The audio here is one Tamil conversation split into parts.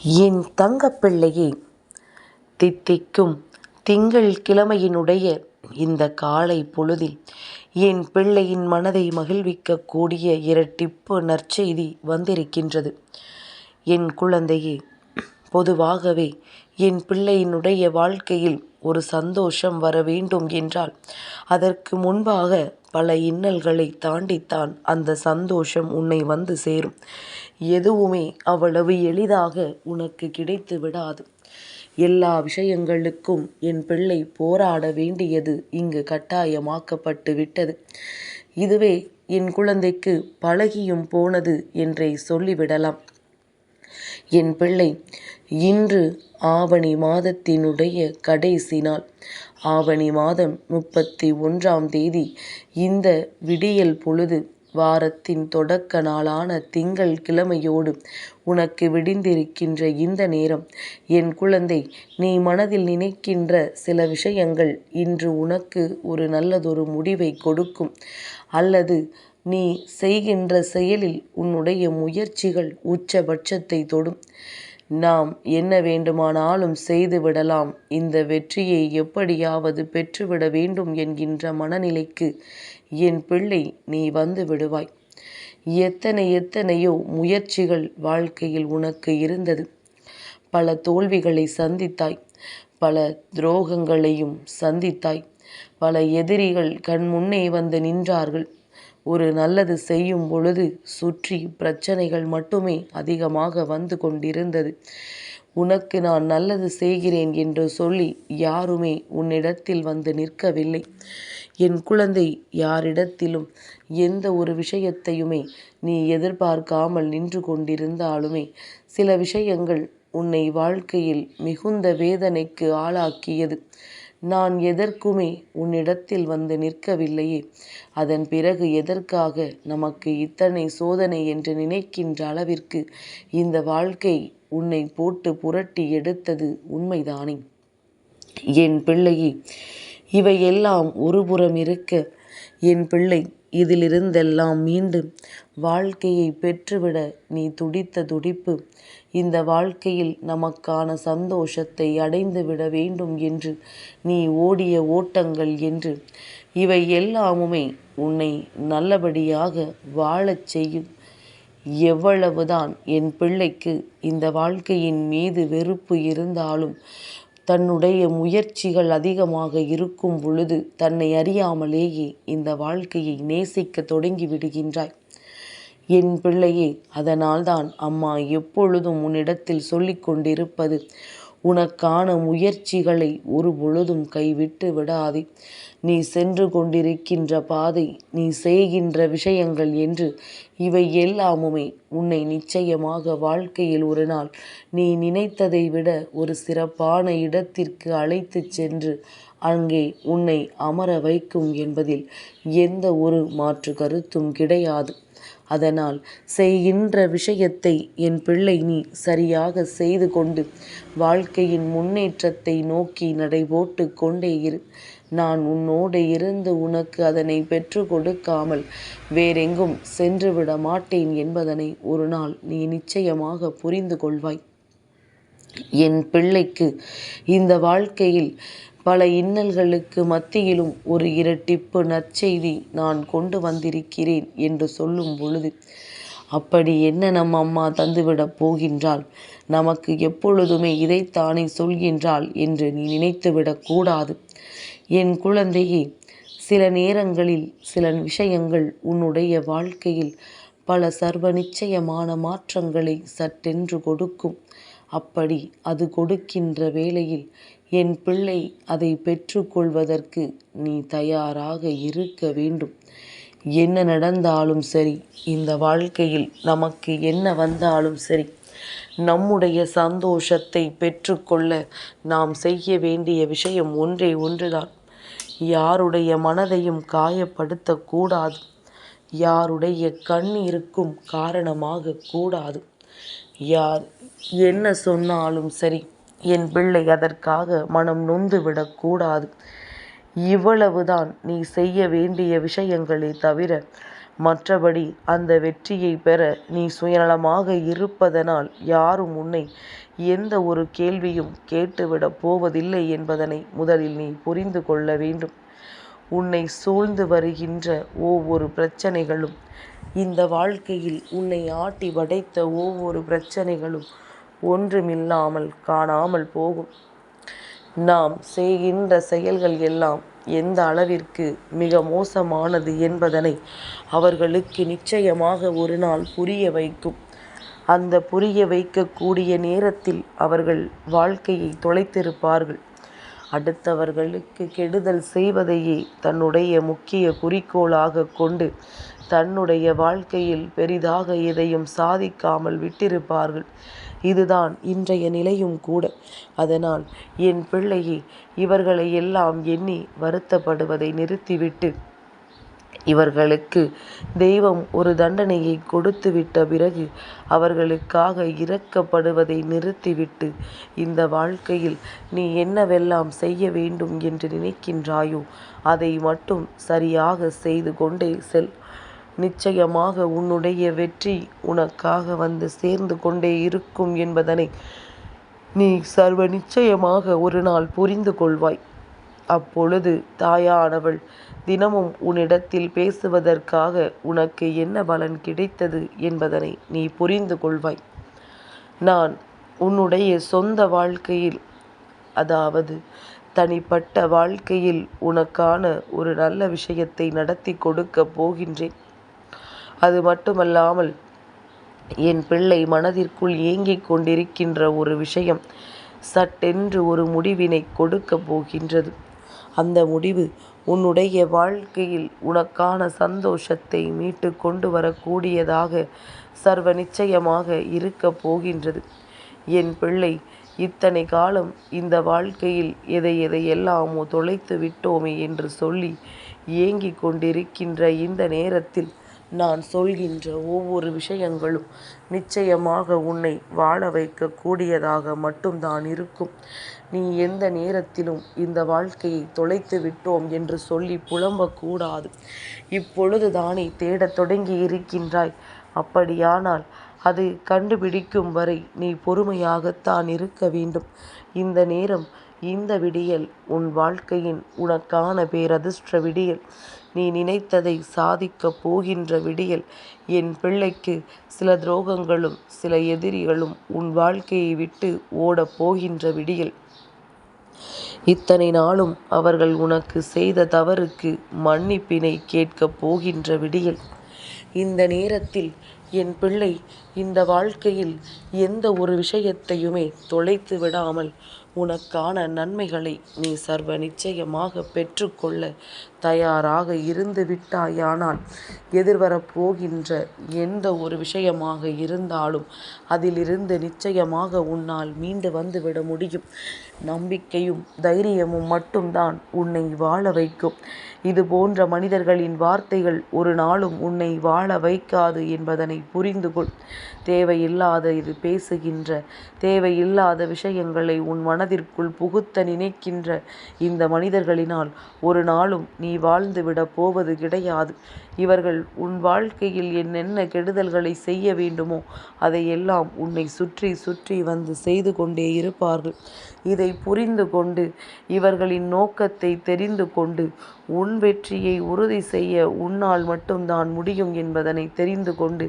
என் தங்கப்பிள்ளையே, தித்திக்கும் திங்கள் கிழமையினுடைய இந்த காலை பொழுதில் என் பிள்ளையின் மனதை மகிழ்விக்கக்கூடிய இரட்டிப்பு நற்செய்தி வந்திருக்கின்றது. என் குழந்தையே, பொதுவாகவே என் பிள்ளையினுடைய வாழ்க்கையில் ஒரு சந்தோஷம் வர வேண்டும் என்றால் அதற்கு முன்பாக பல இன்னல்களை தாண்டித்தான் அந்த சந்தோஷம் உன்னை வந்து சேரும். எதுவுமே அவ்வளவு எளிதாக உனக்கு கிடைத்து விடாது. எல்லா விஷயங்களுக்கும் என் பிள்ளை போராட வேண்டியது இங்கு கட்டாயமாக்கப்பட்டு விட்டது. இதுவே என் குழந்தைக்கு பழகியும் போனது என்றே சொல்லிவிடலாம். என் பிள்ளை, இன்று ஆவணி மாதத்தினுடைய கடைசி நாள். ஆவணி மாதம் 31ஆம் தேதி இந்த விடியல் பொழுது வாரத்தின் தொடக்க நாளான திங்கள் கிழமையோடு உனக்கு விடிந்திருக்கின்ற இந்த நேரம், என் குழந்தை, நீ மனதில் நினைக்கின்ற சில விஷயங்கள் இன்று உனக்கு ஒரு நல்லதொரு முடிவை கொடுக்கும். அல்லது நீ செய்கின்ற செயலில் உன்னுடைய முயற்சிகள் உச்சபட்சத்தை தொடும். நாம் என்ன வேண்டுமானாலும் செய்துவிடலாம், இந்த வெற்றியை எப்படியாவது பெற்றுவிட வேண்டும் என்கின்ற மனநிலைக்கு என் பிள்ளை நீ வந்து விடுவாய். எத்தனையோ முயற்சிகள் வாழ்க்கையில் உனக்கு இருந்தது. பல தோல்விகளை சந்தித்தாய், பல துரோகங்களையும் சந்தித்தாய். பல எதிரிகள் கண் முன்னே வந்து நின்றார்கள். ஒரு நல்லது செய்யும் பொழுது சுற்றி பிரச்சனைகள் மட்டுமே அதிகமாக வந்து கொண்டிருந்தது. உனக்கு நான் நல்லது செய்கிறேன் என்று சொல்லி யாருமே உன்னிடத்தில் வந்து நிற்கவில்லை. என் குழந்தை, யாரிடத்திலும் எந்த ஒரு விஷயத்தையுமே நீ எதிர்பார்க்காமல் நின்று கொண்டிருந்தாலுமே சில விஷயங்கள் உன்னை வாழ்க்கையில் மிகுந்த வேதனைக்கு ஆளாக்கியது. நான் எதற்குமே உன்னிடத்தில் வந்து நிற்கவில்லையே, அதன் பிறகு எதற்காக நமக்கு இத்தனை சோதனை என்று நினைக்கின்ற அளவிற்கு இந்த வாழ்க்கை உன்னை போட்டு புரட்டி எடுத்தது உண்மைதானே? என் பிள்ளையே, இவையெல்லாம் ஒருபுறம் இருக்க, என் பிள்ளை, இதிலிருந்தெல்லாம் மீண்டு வாழ்க்கையை பெற்றுவிட நீ துடித்த துடிப்பு, இந்த வாழ்க்கையில் நமக்கான சந்தோஷத்தை அடைந்து விட வேண்டும் என்று நீ ஓடிய ஓட்டங்கள் என்று இவை எல்லாமுமே உன்னை நல்லபடியாக வாழச் செய்யும். எவ்வளவுதான் என் பிள்ளைக்கு இந்த வாழ்க்கையின் மீது வெறுப்பு இருந்தாலும், தன்னுடைய முயற்சிகள் அதிகமாக இருக்கும் பொழுது தன்னை அறியாமலேயே இந்த வாழ்க்கையை நேசிக்க தொடங்கி விடுகின்றாய். என் பிள்ளையே, அதனால்தான் அம்மா எப்பொழுதும் உன்னிடத்தில் சொல்லிக் கொண்டிருப்பது, உனக்கான முயற்சிகளை ஒரு பொழுதும் கைவிட்டு விடாதே. நீ சென்று கொண்டிருக்கின்ற பாதை, நீ செய்கின்ற விஷயங்கள் என்று இவை எல்லாமுமே உன்னை நிச்சயமாக வாழ்க்கையில் ஒரு நாள் நீ நினைத்ததை விட ஒரு சிறப்பான இடத்திற்கு அழைத்து சென்று அங்கே உன்னை அமர வைக்கும் என்பதில் எந்த ஒரு மாற்று கருத்தும் கிடையாது. அதனால் செய்கின்ற விஷயத்தை என் பிள்ளை நீ சரியாக செய்து கொண்டு வாழ்க்கையின் முன்னேற்றத்தை நோக்கி நடைபோட்டு கொண்டே இரு. நான் உன்னோடு இருந்து உனக்கு அதனை பெற்று கொடுக்காமல் வேறெங்கும் சென்று விட மாட்டேன் என்பதனை ஒரு நாள் நீ நிச்சயமாக புரிந்து கொள்வாய். என் பிள்ளைக்கு இந்த வாழ்க்கையில் பல இன்னல்களுக்கு மத்தியிலும் ஒரு இரட்டிப்பு நற்செய்தி நான் கொண்டு வந்திருக்கிறேன் என்று சொல்லும் பொழுது, அப்படி என்ன நம் அம்மா தந்துவிடப் போகின்றாள், நமக்கு எப்பொழுதுமே இதைத்தானே சொல்கின்றாள் என்று நீ நினைத்துவிடக் கூடாது. என் குழந்தையே, சில நேரங்களில் சில விஷயங்கள் உன்னுடைய வாழ்க்கையில் பல சர்வ நிச்சயமான மாற்றங்களை சட்டென்று கொடுக்கும். அப்படி அது கொடுக்கின்ற வேளையில் என் பிள்ளை அதை பெற்றுக்கொள்வதற்கு நீ தயாராக இருக்க வேண்டும். என்ன நடந்தாலும் சரி, இந்த வாழ்க்கையில் நமக்கு என்ன வந்தாலும் சரி, நம்முடைய சந்தோஷத்தை பெற்றுக்கொள்ள நாம் செய்ய வேண்டிய விஷயம் ஒன்றே ஒன்றுதான். யாருடைய மனதையும் காயப்படுத்தக்கூடாது. யாருடைய கண்ணீருக்கும் காரணமாக கூடாது. யார் என்ன சொன்னாலும் சரி, என் பிள்ளை அதற்காக மனம் நொந்து விடக்கூடாது. இவ்வளவுதான் நீ செய்ய வேண்டிய விஷயங்களே தவிர மற்றபடி அந்த வெற்றியை பெற நீ சுயநலமாக இருப்பதனால் யாரும் உன்னை எந்த ஒரு கேள்வியும் கேட்டுவிடப் போவதில்லை என்பதனை முதலில் நீ புரிந்து கொள்ள வேண்டும். உன்னை சூழ்ந்து வருகின்ற ஒவ்வொரு பிரச்சனைகளும், இந்த வாழ்க்கையில் உன்னை ஆட்டி வதைத்த ஒவ்வொரு பிரச்சனைகளும் ஒன்றுமில்லாமல் காணாமல் போகும். நாம் செய்கின்ற செயல்கள் எல்லாம் எந்த அளவிற்கு மிக மோசமானது என்பதனை அவர்களுக்கு நிச்சயமாக ஒரு நாள் புரிய வைக்கும். அந்த புரிய வைக்கக்கூடிய நேரத்தில் அவர்கள் வாழ்க்கையை தொலைத்திருப்பார்கள். அடுத்தவர்களுக்கு கெடுதல் செய்வதையே தன்னுடைய முக்கிய குறிக்கோளாக கொண்டு தன்னுடைய வாழ்க்கையில் பெரிதாக எதையும் சாதிக்காமல் விட்டிருப்பார்கள். இதுதான் இன்றைய நிலையும் கூட. அதனால் என் பிள்ளையே, இவர்களை எல்லாம் எண்ணி வருத்தப்படுவதை நிறுத்திவிட்டு, இவர்களுக்கு தெய்வம் ஒரு தண்டனையை கொடுத்துவிட்ட பிறகு அவர்களுக்காக இரக்கப்படுவதை நிறுத்திவிட்டு, இந்த வாழ்க்கையில் நீ என்னவெல்லாம் செய்ய வேண்டும் என்று நினைக்கின்றாயோ அதை மட்டும் சரியாக செய்து கொண்டே செல். நிச்சயமாக உன்னுடைய வெற்றி உனக்காக வந்து சேர்ந்து கொண்டே இருக்கும் என்பதனை நீ சர்வ நிச்சயமாக ஒரு நாள் புரிந்து கொள்வாய். அப்பொழுது தாயானவள் தினமும் உன்னிடத்தில் பேசுவதற்காக உனக்கு என்ன பலன் கிடைத்தது என்பதனை நீ புரிந்து கொள்வாய். நான் உன்னுடைய சொந்த வாழ்க்கையில், அதாவது தனிப்பட்ட வாழ்க்கையில் உனக்கான ஒரு நல்ல விஷயத்தை நடத்தி கொடுக்க போகின்றேன். அது மட்டுமல்லாமல் என் பிள்ளை மனதிற்குள் ஏங்கிக் கொண்டிருக்கின்ற ஒரு விஷயம் சட்டென்று ஒரு முடிவினை கொடுக்க போகின்றது. அந்த முடிவு உன்னுடைய வாழ்க்கையில் உனக்கான சந்தோஷத்தை மீட்டு கொண்டு வரக்கூடியதாக சர்வ நிச்சயமாக இருக்க போகின்றது. என் பிள்ளை, இத்தனை காலம் இந்த வாழ்க்கையில் எதையெல்லாமோ தொலைத்து விட்டோமே என்று சொல்லி ஏங்கிக் கொண்டிருக்கின்ற இந்த நேரத்தில் நான் சொல்கின்ற ஒவ்வொரு விஷயங்களும் நிச்சயமாக உன்னை வாழ வைக்கக்கூடியதாக மட்டும்தான் இருக்கும். நீ எந்த நேரத்திலும் இந்த வாழ்க்கையை தொலைத்து விட்டோம் என்று சொல்லி புலம்பக்கூடாது. இப்பொழுது தானே தேடத் தொடங்கி இருக்கின்றாய். அப்படியானால் அது கண்டுபிடிக்கும் வரை நீ பொறுமையாகத்தான் இருக்க வேண்டும். இந்த நேரம், இந்த விடியல் உன் வாழ்க்கையின் உனக்கான பேரதிர்ஷ்ட விடியல். நீ நினைத்ததை சாதிக்கப் போகின்ற விடியல். என் பிள்ளைக்கு சில துரோகங்களும் சில எதிரிகளும் உன் வாழ்க்கையை விட்டு ஓடப் போகின்ற விடியல். இத்தனை நாளும் அவர்கள் உனக்கு செய்த தவறுக்கு மன்னிப்பினை கேட்கப் போகின்ற விடியல். இந்த நேரத்தில் என் பிள்ளை, இந்த வாழ்க்கையில் எந்த ஒரு விஷயத்தையுமே தொலைத்து விடாமல் உனக்கான நன்மைகளை நீ சர்வ நிச்சயமாக பெற்றுக்கொள்ள தயாராக இருந்து விட்டாயானால் எதிர்வரப்போகின்ற எந்த ஒரு விஷயமாக இருந்தாலும் அதிலிருந்து நிச்சயமாக உன்னால் மீண்டு வந்துவிட முடியும். நம்பிக்கையும் தைரியமும் மட்டும்தான் உன்னை வாழ வைக்கும். இது போன்ற மனிதர்களின் வார்த்தைகள் ஒரு நாளும் உன்னை வாழ வைக்காது என்பதனை புரிந்து கொள். தேவையில்லாத இது பேசுகின்ற, தேவையில்லாத விஷயங்களை உன் மனதிற்குள் புகுத்த நினைக்கின்ற இந்த மனிதர்களினால் ஒரு நாளும் நீ வாழ்ந்துவிடப் போவது கிடையாது. இவர்கள் உன் வாழ்க்கையில் என்னென்ன கெடுதல்களை செய்ய வேண்டுமோ அதையெல்லாம் உன்னை சுற்றி சுற்றி வந்து செய்து கொண்டே இருப்பார்கள். இதை புரிந்து கொண்டு, இவர்களின் நோக்கத்தை தெரிந்து கொண்டு, உன் வெற்றியை உறுதி செய்ய உன்னால் மட்டும்தான் முடியும் என்பதனை தெரிந்து கொண்டு,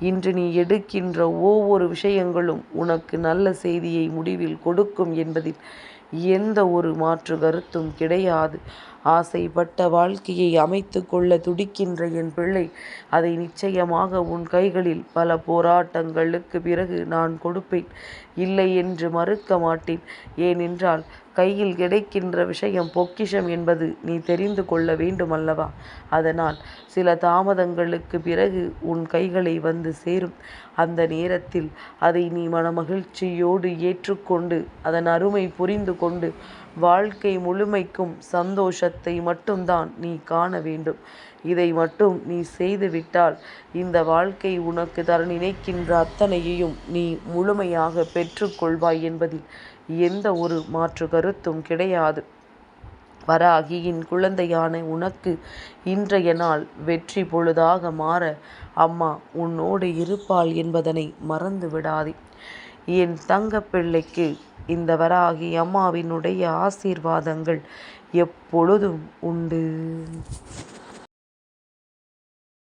இன்று நீ எடுக்கின்ற ஒவ்வொரு விஷயங்களும் உனக்கு நல்ல செய்தியை முடிவில் கொடுக்கும் என்பதில் எந்த ஒரு மாற்று கருத்தும் கிடையாது. ஆசைப்பட்ட வாழ்க்கையை அமைத்து கொள்ள துடிக்கின்ற என் பிள்ளை, அதை நிச்சயமாக உன் கைகளில் பல போராட்டங்களுக்கு பிறகு நான் கொடுப்பேன். இல்லை என்று மறுக்க மாட்டேன். ஏனென்றால் கையில் கிடைக்கின்ற விஷயம் பொக்கிஷம் என்பது நீ தெரிந்து கொள்ள வேண்டும் அல்லவா? அதனால் சில தாமதங்களுக்கு பிறகு உன் கைகளை வந்து சேரும். அந்த நேரத்தில் அதை நீ மனமகிழ்ச்சியோடு ஏற்றுக்கொண்டு அதன் அருமை புரிந்து கொண்டு வாழ்க்கை முழுமைக்கும் சந்தோஷத்தை மட்டும்தான் நீ காண வேண்டும். இதை மட்டும் நீ செய்துவிட்டால் இந்த வாழ்க்கை உனக்கு தர நினைக்கின்ற அத்தனையையும் நீ முழுமையாக பெற்றுக்கொள்வாய் என்பதில் எந்த ஒரு மாற்று கருத்தும் கிடையாது. வராகியின் குழந்தையான உனக்கு இன்றைய நாள் வெற்றி பொழுதாக மாற அம்மா உன்னோடு இருப்பாள் என்பதனை மறந்து விடாதே. என் தங்கப்பிள்ளைக்கு இந்த வராகி அம்மாவினுடைய ஆசீர்வாதங்கள் எப்பொழுதும் உண்டு.